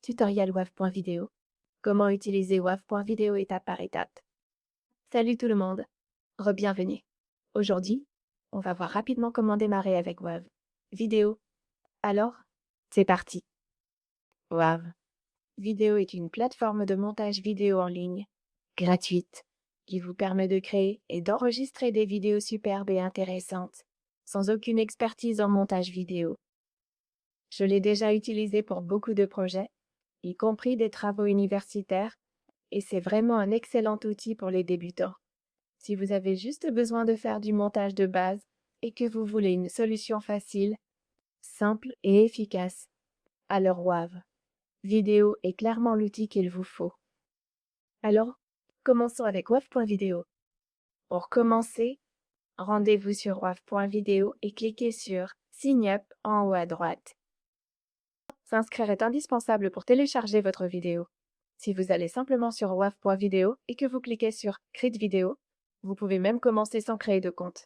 Tutoriel WAV.video. Comment utiliser WAV.video étape par étape. Salut tout le monde, re-bienvenue. Aujourd'hui, on va voir rapidement comment démarrer avec WAV. Vidéo. Alors, c'est parti. WAV. Vidéo est une plateforme de montage vidéo en ligne, gratuite, qui vous permet de créer et d'enregistrer des vidéos superbes et intéressantes, sans aucune expertise en montage vidéo. Je l'ai déjà utilisé pour beaucoup de projets, y compris des travaux universitaires, et c'est vraiment un excellent outil pour les débutants. Si vous avez juste besoin de faire du montage de base et que vous voulez une solution facile, simple et efficace, alors WAV. Vidéo est clairement l'outil qu'il vous faut. Alors, commençons avec WAV.video. Pour commencer, rendez-vous sur WAV.video et cliquez sur Sign up en haut à droite. S'inscrire est indispensable pour télécharger votre vidéo. Si vous allez simplement sur WAV.video et que vous cliquez sur Create vidéo, vous pouvez même commencer sans créer de compte.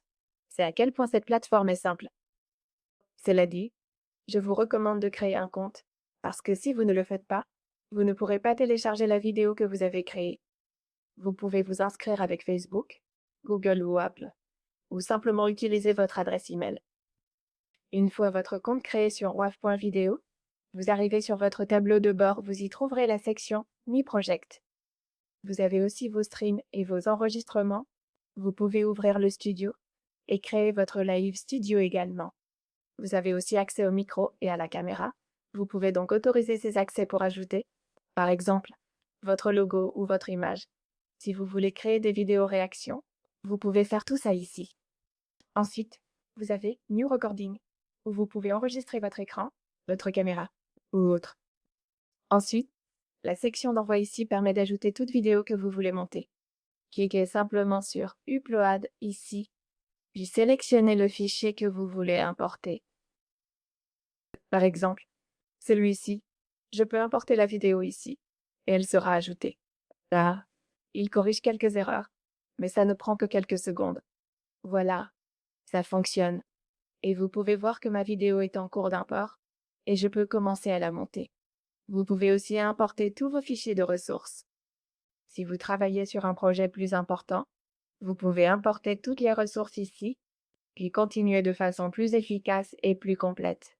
C'est à quel point cette plateforme est simple. Cela dit, je vous recommande de créer un compte, parce que si vous ne le faites pas, vous ne pourrez pas télécharger la vidéo que vous avez créée. Vous pouvez vous inscrire avec Facebook, Google ou Apple, ou simplement utiliser votre adresse email. Une fois votre compte créé sur WAV.video, vous arrivez sur votre tableau de bord, vous y trouverez la section Mi Project. Vous avez aussi vos streams et vos enregistrements. Vous pouvez ouvrir le studio et créer votre live studio également. Vous avez aussi accès au micro et à la caméra. Vous pouvez donc autoriser ces accès pour ajouter, par exemple, votre logo ou votre image. Si vous voulez créer des vidéos réactions, vous pouvez faire tout ça ici. Ensuite, vous avez New Recording, où vous pouvez enregistrer votre écran, votre caméra ou autre. Ensuite, la section d'envoi ici permet d'ajouter toute vidéo que vous voulez monter. Cliquez simplement sur Upload ici, puis sélectionnez le fichier que vous voulez importer. Par exemple, celui-ci, je peux importer la vidéo ici, et elle sera ajoutée. Là, il corrige quelques erreurs, mais ça ne prend que quelques secondes. Voilà, ça fonctionne. Et vous pouvez voir que ma vidéo est en cours d'import, et je peux commencer à la monter. Vous pouvez aussi importer tous vos fichiers de ressources. Si vous travaillez sur un projet plus important, vous pouvez importer toutes les ressources ici, puis continuer de façon plus efficace et plus complète.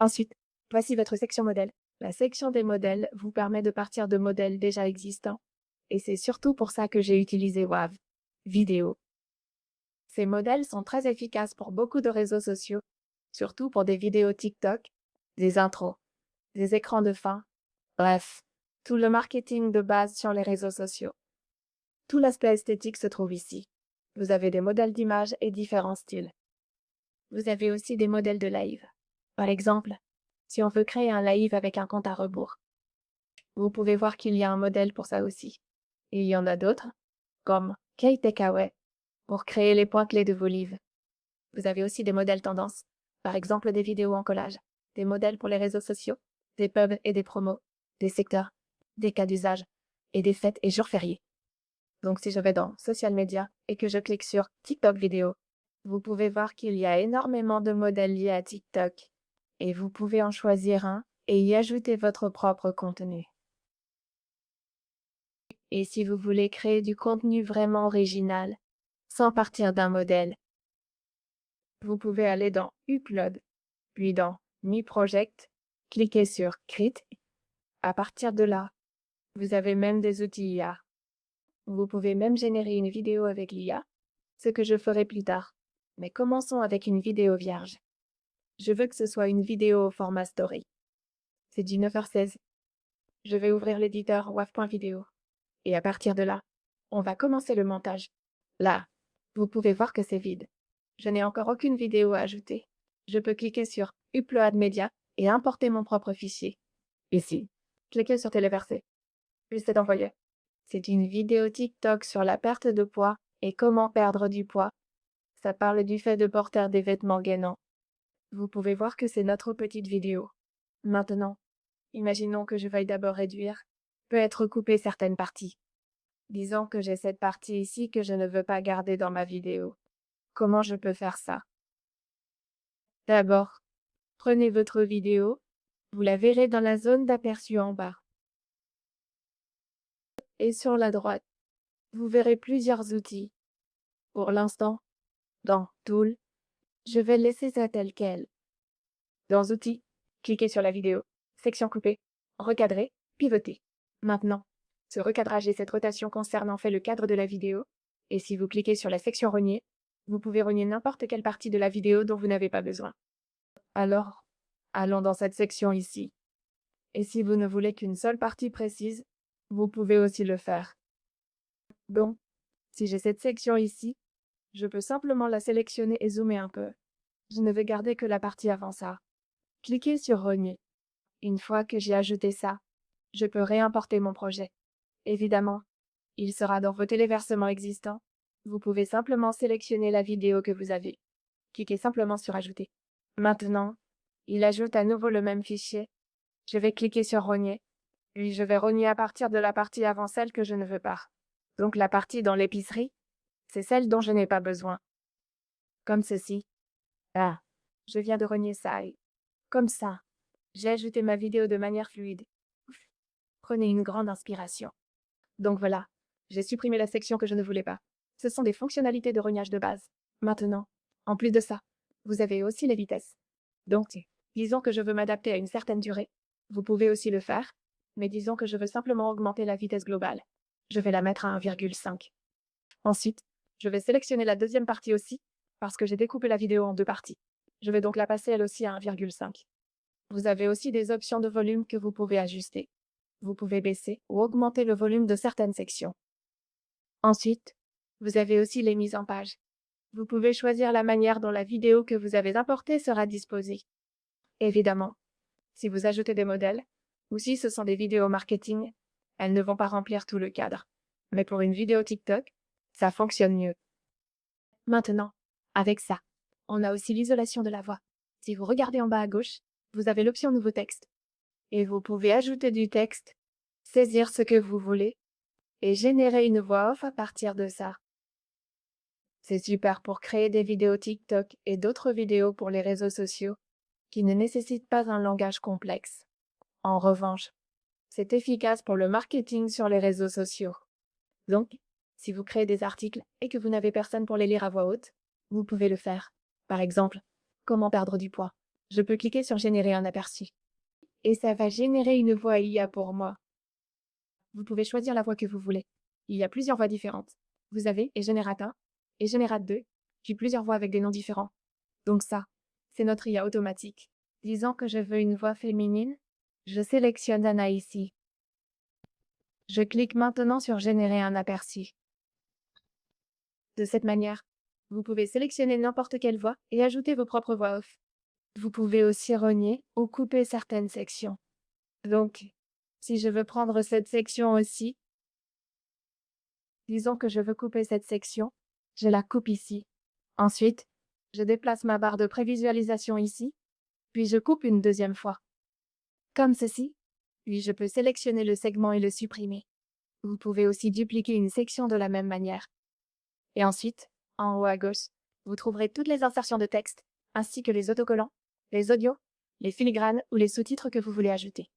Ensuite, voici votre section modèle. La section des modèles vous permet de partir de modèles déjà existants, et c'est surtout pour ça que j'ai utilisé WAV, vidéo. Ces modèles sont très efficaces pour beaucoup de réseaux sociaux, surtout pour des vidéos TikTok, des intros, des écrans de fin, bref, tout le marketing de base sur les réseaux sociaux. Tout l'aspect esthétique se trouve ici. Vous avez des modèles d'images et différents styles. Vous avez aussi des modèles de live. Par exemple, si on veut créer un live avec un compte à rebours. Vous pouvez voir qu'il y a un modèle pour ça aussi. Et il y en a d'autres, comme Key Takeaway, pour créer les points clés de vos livres. Vous avez aussi des modèles tendances, par exemple des vidéos en collage, des modèles pour les réseaux sociaux, des pubs et des promos, des secteurs, des cas d'usage, et des fêtes et jours fériés. Donc si je vais dans Social Media et que je clique sur TikTok vidéo, vous pouvez voir qu'il y a énormément de modèles liés à TikTok. Et vous pouvez en choisir un et y ajouter votre propre contenu. Et si vous voulez créer du contenu vraiment original, sans partir d'un modèle, vous pouvez aller dans Upload, puis dans Mi Project, cliquez sur Create. À partir de là, vous avez même des outils IA. Vous pouvez même générer une vidéo avec l'IA, ce que je ferai plus tard. Mais commençons avec une vidéo vierge. Je veux que ce soit une vidéo au format story. C'est du 9h16. Je vais ouvrir l'éditeur WAV.video. Et à partir de là, on va commencer le montage. Là, vous pouvez voir que c'est vide. Je n'ai encore aucune vidéo à ajouter. Je peux cliquer sur Upload Media et importer mon propre fichier. Ici, cliquez sur Téléverser. Puis c'est envoyé. C'est une vidéo TikTok sur la perte de poids et comment perdre du poids. Ça parle du fait de porter des vêtements gainants. Vous pouvez voir que c'est notre petite vidéo. Maintenant, imaginons que je veuille d'abord réduire, peut-être couper certaines parties. Disons que j'ai cette partie ici que je ne veux pas garder dans ma vidéo. Comment je peux faire ça? D'abord, prenez votre vidéo, Vous la verrez dans la zone d'aperçu en bas. Et sur la droite, vous verrez plusieurs outils. Pour l'instant, dans Tool, je vais laisser ça tel quel. Dans Outils, cliquez sur la vidéo, section coupée, recadrer, pivoter. Maintenant, ce recadrage et cette rotation concernent en fait le cadre de la vidéo, et si vous cliquez sur la section rogner, vous pouvez rogner n'importe quelle partie de la vidéo dont vous n'avez pas besoin. Alors, allons dans cette section ici. Et si vous ne voulez qu'une seule partie précise, vous pouvez aussi le faire. Bon, si j'ai cette section ici, je peux simplement la sélectionner et zoomer un peu. Je ne vais garder que la partie avant ça. Cliquez sur Rogner. Une fois que j'ai ajouté ça, je peux réimporter mon projet. Évidemment, il sera dans vos téléversements existants. Vous pouvez simplement sélectionner la vidéo que vous avez. Cliquez simplement sur Ajouter. Maintenant, il ajoute à nouveau le même fichier. Je vais cliquer sur Rogner, puis je vais rogner à partir de la partie avant celle que je ne veux pas. Donc la partie dans l'épicerie, c'est celle dont je n'ai pas besoin. Comme ceci. Ah, je viens de rogner ça et comme ça, j'ai ajouté ma vidéo de manière fluide. Prenez une grande inspiration. Donc voilà, j'ai supprimé la section que je ne voulais pas. Ce sont des fonctionnalités de rognage de base. Maintenant, en plus de ça, vous avez aussi les vitesses. Donc, disons que je veux m'adapter à une certaine durée. Vous pouvez aussi le faire, mais disons que je veux simplement augmenter la vitesse globale. Je vais la mettre à 1,5. Ensuite, je vais sélectionner la deuxième partie aussi, parce que j'ai découpé la vidéo en deux parties. Je vais donc la passer elle aussi à 1,5. Vous avez aussi des options de volume que vous pouvez ajuster. Vous pouvez baisser ou augmenter le volume de certaines sections. Ensuite, vous avez aussi les mises en page. Vous pouvez choisir la manière dont la vidéo que vous avez importée sera disposée. Évidemment, si vous ajoutez des modèles, ou si ce sont des vidéos marketing, elles ne vont pas remplir tout le cadre. Mais pour une vidéo TikTok, ça fonctionne mieux. Maintenant, avec ça, on a aussi l'isolation de la voix. Si vous regardez en bas à gauche, vous avez l'option Nouveau texte. Et vous pouvez ajouter du texte, saisir ce que vous voulez, et générer une voix off à partir de ça. C'est super pour créer des vidéos TikTok et d'autres vidéos pour les réseaux sociaux qui ne nécessitent pas un langage complexe. En revanche, c'est efficace pour le marketing sur les réseaux sociaux. Donc, si vous créez des articles et que vous n'avez personne pour les lire à voix haute, vous pouvez le faire. Par exemple, comment perdre du poids. Je peux cliquer sur Générer un aperçu. Et ça va générer une voix IA pour moi. Vous pouvez choisir la voix que vous voulez. Il y a plusieurs voix différentes. Vous avez et Générate 1 et Générate 2, puis plusieurs voix avec des noms différents. Donc ça, c'est notre IA automatique. Disons que je veux une voix féminine, je sélectionne Anna ici. Je clique maintenant sur Générer un aperçu. De cette manière, vous pouvez sélectionner n'importe quelle voix et ajouter vos propres voix off. Vous pouvez aussi rogner ou couper certaines sections. Donc, si je veux prendre cette section aussi, disons que je veux couper cette section, je la coupe ici. Ensuite, je déplace ma barre de prévisualisation ici, puis je coupe une deuxième fois. Comme ceci, puis je peux sélectionner le segment et le supprimer. Vous pouvez aussi dupliquer une section de la même manière. Et ensuite, en haut à gauche, vous trouverez toutes les insertions de texte, ainsi que les autocollants, les audios, les filigranes ou les sous-titres que vous voulez ajouter.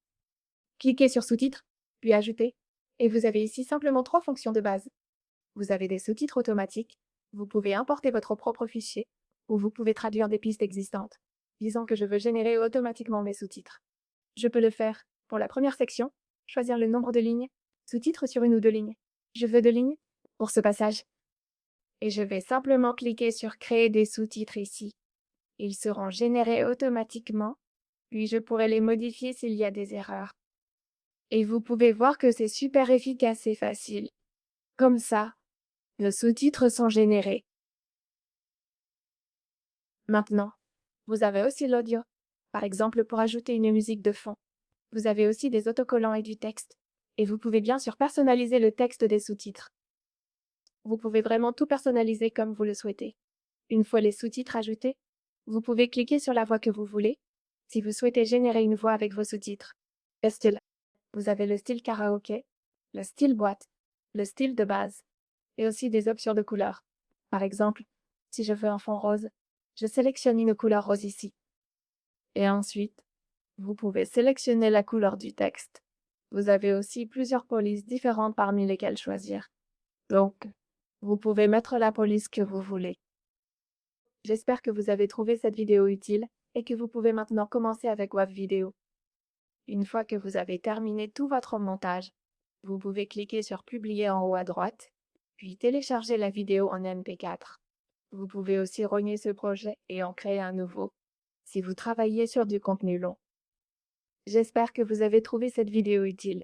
Cliquez sur Sous-titres, puis Ajouter, et vous avez ici simplement 3 fonctions de base. Vous avez des sous-titres automatiques, vous pouvez importer votre propre fichier, ou vous pouvez traduire des pistes existantes. Disons que je veux générer automatiquement mes sous-titres. Je peux le faire pour la première section, choisir le nombre de lignes, sous-titres sur 1 ou 2 lignes. Je veux 2 lignes pour ce passage. Et je vais simplement cliquer sur Créer des sous-titres ici. Ils seront générés automatiquement, puis je pourrai les modifier s'il y a des erreurs. Et vous pouvez voir que c'est super efficace et facile. Comme ça, nos sous-titres sont générés. Maintenant, vous avez aussi l'audio. Par exemple, pour ajouter une musique de fond. Vous avez aussi des autocollants et du texte. Et vous pouvez bien sûr personnaliser le texte des sous-titres. Vous pouvez vraiment tout personnaliser comme vous le souhaitez. Une fois les sous-titres ajoutés, vous pouvez cliquer sur la voix que vous voulez, si vous souhaitez générer une voix avec vos sous-titres. Le style. Vous avez le style karaoké, le style boîte, le style de base, et aussi des options de couleurs. Par exemple, si je veux un fond rose, je sélectionne une couleur rose ici. Et ensuite, Vous pouvez sélectionner la couleur du texte. Vous avez aussi plusieurs polices différentes parmi lesquelles choisir. Donc, vous pouvez mettre la police que vous voulez. J'espère que vous avez trouvé cette vidéo utile et que vous pouvez maintenant commencer avec WAV Vidéo. Une fois que vous avez terminé tout votre montage, vous pouvez cliquer sur Publier en haut à droite, puis télécharger la vidéo en MP4. Vous pouvez aussi rogner ce projet et en créer un nouveau, si vous travaillez sur du contenu long. J'espère que vous avez trouvé cette vidéo utile.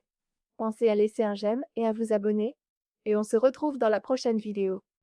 Pensez à laisser un j'aime et à vous abonner, et on se retrouve dans la prochaine vidéo.